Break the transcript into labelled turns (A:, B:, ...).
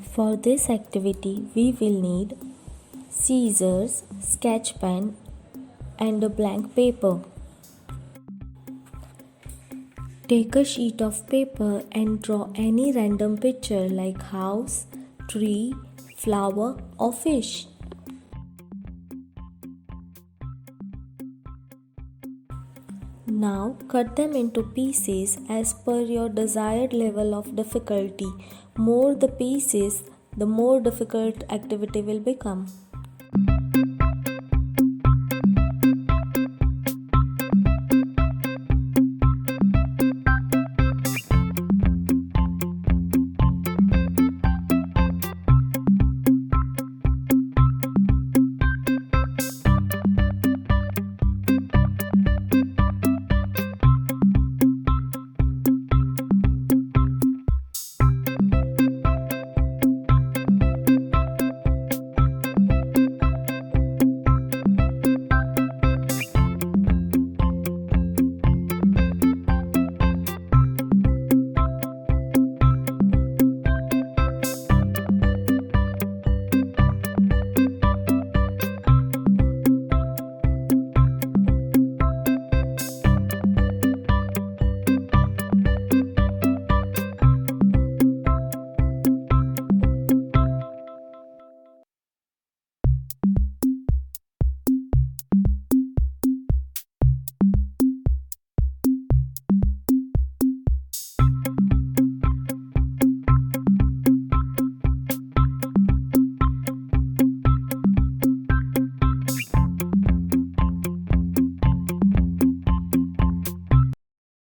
A: For this activity, we will need scissors, sketch pen, and a blank paper. Take a sheet of paper and draw any random picture like house, tree, flower, or fish. Now cut them into pieces as per your desired level of difficulty. More the pieces, the more difficult activity will become.